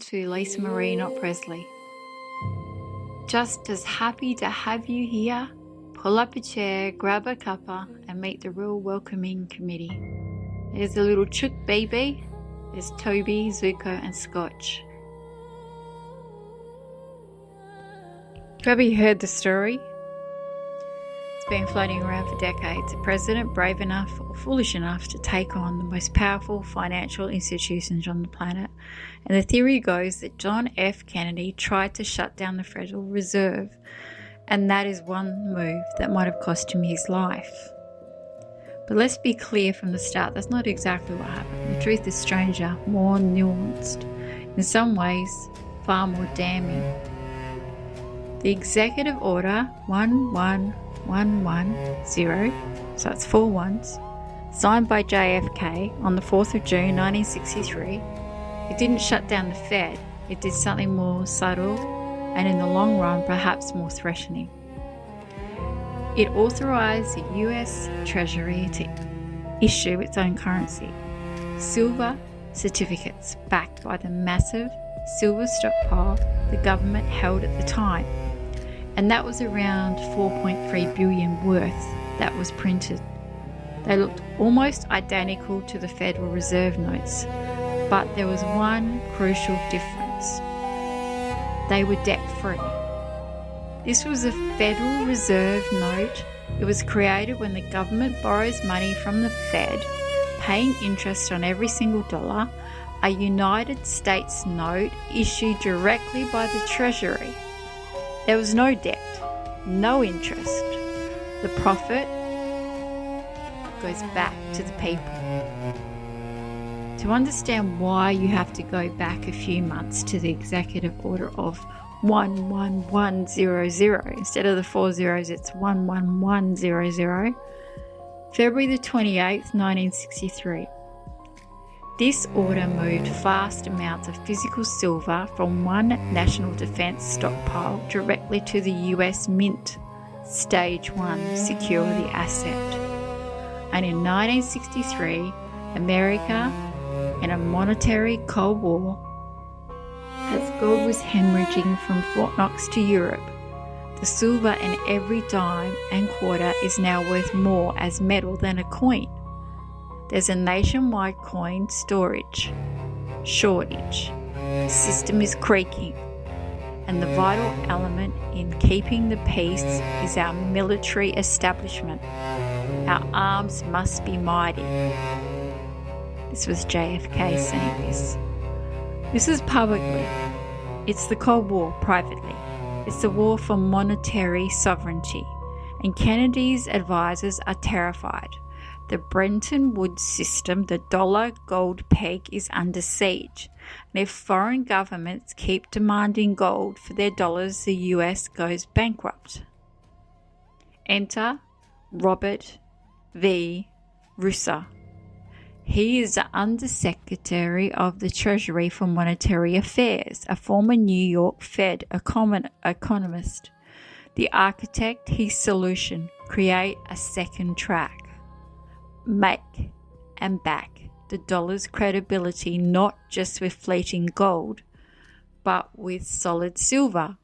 to Lisa Marie, not Presley. Just as happy to have you here. Pull up a chair, grab a cuppa, and meet the real welcoming committee. There's a little chook baby. There's Toby, Zuko, and Scotch. Probably heard the story. It's been floating around for decades. A president brave enough or foolish enough to take on the most powerful financial institutions on the planet. And the theory goes that John F. Kennedy tried to shut down the Federal Reserve. And that is one move that might have cost him his life. But let's be clear from the start, that's not exactly what happened. The truth is stranger, more nuanced, in some ways far more damning. The Executive Order 11110, so it's 4 ones, signed by JFK on the 4th of June 1963, it didn't shut down the Fed, it did something more subtle and in the long run perhaps more threatening. It authorised the US Treasury to issue its own currency, silver certificates backed by the massive silver stockpile the government held at the time. And that was around 4.3 billion worth that was printed. They looked almost identical to the Federal Reserve notes, but there was one crucial difference. They were debt-free. This was a Federal Reserve note. It was created when the government borrows money from the Fed, paying interest on every single dollar, a United States note issued directly by the Treasury. There was no debt, no interest. The profit goes back to the people. To understand why you have to go back a few months to the executive order of 11100, instead of the 4 zeros, it's 11100, February the 28th, 1963. This order moved vast amounts of physical silver from one national defense stockpile directly to the US Mint, Stage 1, secure the asset. And in 1963, America, in a monetary Cold War, as gold was hemorrhaging from Fort Knox to Europe, the silver in every dime and quarter is now worth more as metal than a coin. There's a nationwide coin storage shortage. The system is creaking, and the vital element in keeping the peace is our military establishment. Our arms must be mighty. This was JFK saying this. This is publicly. It's the Cold War privately. It's the war for monetary sovereignty, and Kennedy's advisors are terrified. The Bretton Woods system, the dollar gold peg, is under siege. And if foreign governments keep demanding gold for their dollars, the US goes bankrupt. Enter Robert V. Russa. He is the Undersecretary of the Treasury for Monetary Affairs, a former New York Fed economist. The architect, his solution, create a second track. Make and back the dollar's credibility not just with fleeting gold, but with solid silver.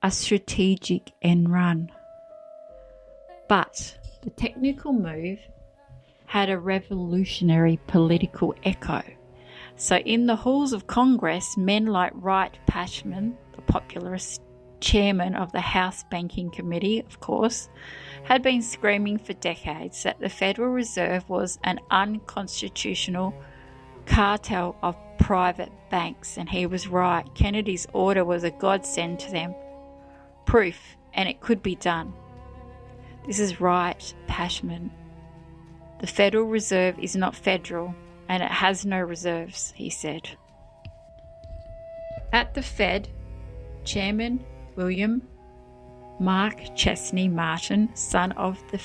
A strategic end run. But the technical move had a revolutionary political echo. So in the halls of Congress, men like Wright Patman, the popularist chairman of the House Banking Committee, of course, had been screaming for decades that the Federal Reserve was an unconstitutional cartel of private banks, and he was right. Kennedy's order was a godsend to them. Proof, and it could be done. This is Wright Patman. The Federal Reserve is not federal, and it has no reserves, he said. At the Fed, Chairman William Mark Chesney Martin, son of the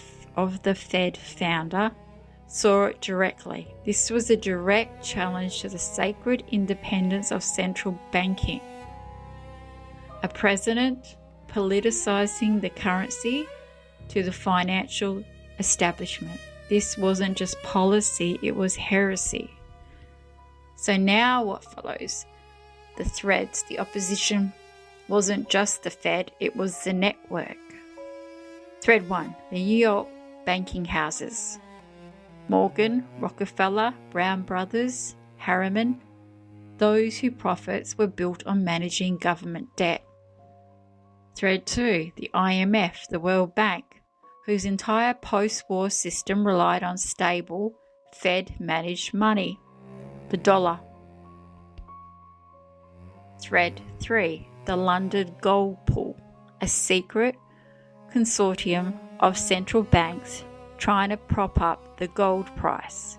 Fed founder, saw it directly. This was a direct challenge to the sacred independence of central banking. A president politicizing the currency to the financial establishment. This wasn't just policy, it was heresy. So now what follows? the threads. The opposition wasn't just the Fed, it was the network. Thread 1. The New York banking houses. Morgan, Rockefeller, Brown Brothers, Harriman. Those whose profits were built on managing government debt. Thread 2. The IMF, the World Bank, whose entire post-war system relied on stable, Fed-managed money, the dollar. Thread 3. The London Gold Pool, a secret consortium of central banks trying to prop up the gold price.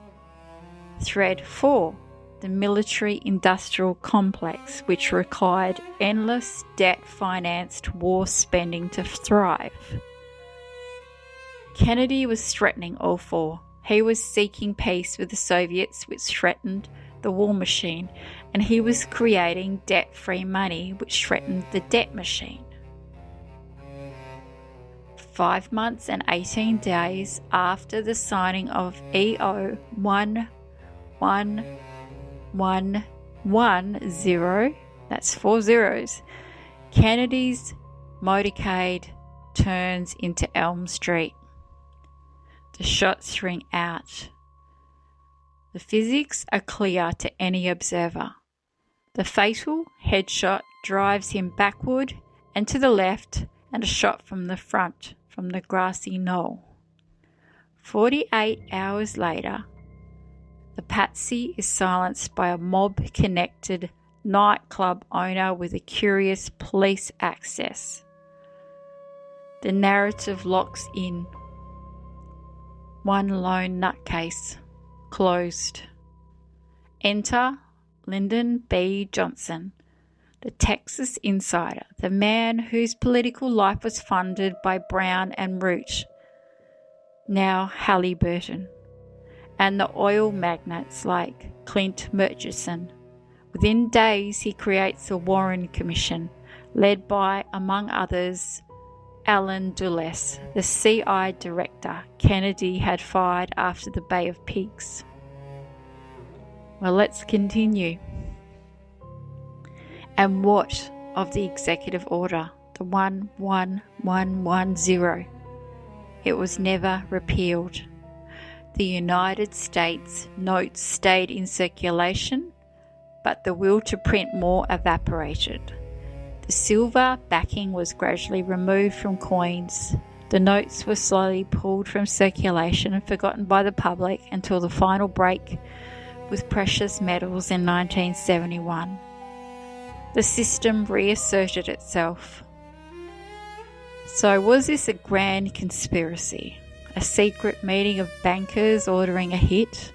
Thread 4. The military-industrial complex, which required endless debt-financed war spending to thrive. Kennedy was threatening all four. He was seeking peace with the Soviets, which threatened the war machine, and he was creating debt-free money, which threatened the debt machine. 5 months and 18 days after the signing of EO 11110, that's 4 zeros, Kennedy's motorcade turns into Elm Street. The shots ring out. The physics are clear to any observer. The fatal headshot drives him backward and to the left, and a shot from the front, from the grassy knoll. 48 hours later, the patsy is silenced by a mob-connected nightclub owner with a curious police access. The narrative locks in. One lone nutcase. Closed. Enter Lyndon B. Johnson, the Texas insider, the man whose political life was funded by Brown and Root, now Halliburton, and the oil magnates like Clint Murchison. Within days, he creates a Warren Commission, led by, among others, Alan Dulles, the CI director Kennedy had fired after the Bay of Pigs. Well, let's continue. And what of the executive order, the 11110? It was never repealed. The United States notes stayed in circulation, but the will to print more evaporated. The silver backing was gradually removed from coins. The notes were slowly pulled from circulation and forgotten by the public until the final break with precious metals in 1971. The system reasserted itself. So was this a grand conspiracy? A secret meeting of bankers ordering a hit?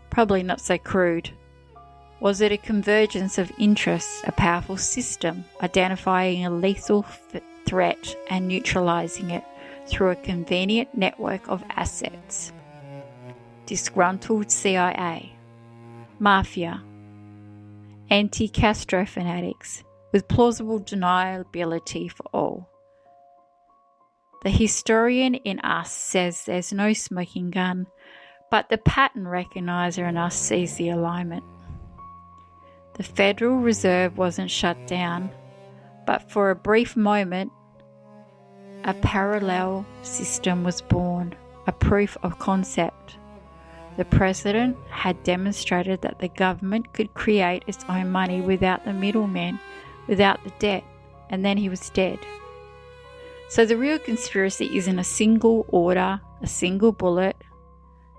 Probably not so crude. Was it a convergence of interests, a powerful system, identifying a lethal threat and neutralizing it through a convenient network of assets? Disgruntled CIA, Mafia, anti-Castro fanatics, with plausible deniability for all. The historian in us says there's no smoking gun, but the pattern recognizer in us sees the alignment. The Federal Reserve wasn't shut down, but for a brief moment, a parallel system was born, a proof of concept. The President had demonstrated that the government could create its own money without the middlemen, without the debt, and then he was dead. So the real conspiracy isn't a single order, a single bullet.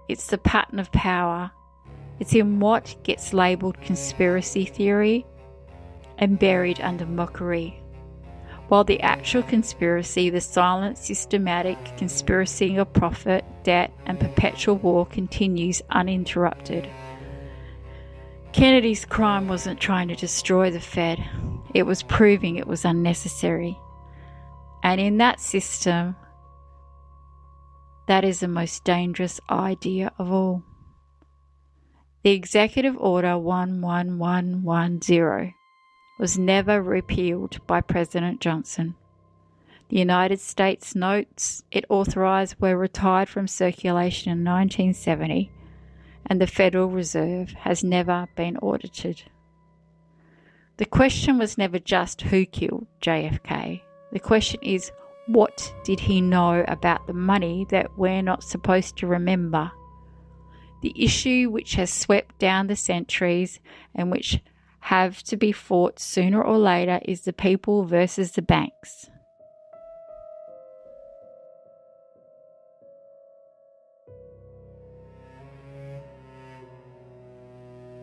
It's the pattern of power. It's in what gets labelled conspiracy theory and buried under mockery. While the actual conspiracy, the silent, systematic conspiracy of profit, debt, and perpetual war continues uninterrupted. Kennedy's crime wasn't trying to destroy the Fed. It was proving it was unnecessary. And in that system, that is the most dangerous idea of all. The Executive Order 11110 was never repealed by President Johnson. The United States notes it authorized were retired from circulation in 1970, and the Federal Reserve has never been audited. The question was never just who killed JFK. The question is, what did he know about the money that we're not supposed to remember? The issue which has swept down the centuries and which have to be fought sooner or later is the people versus the banks.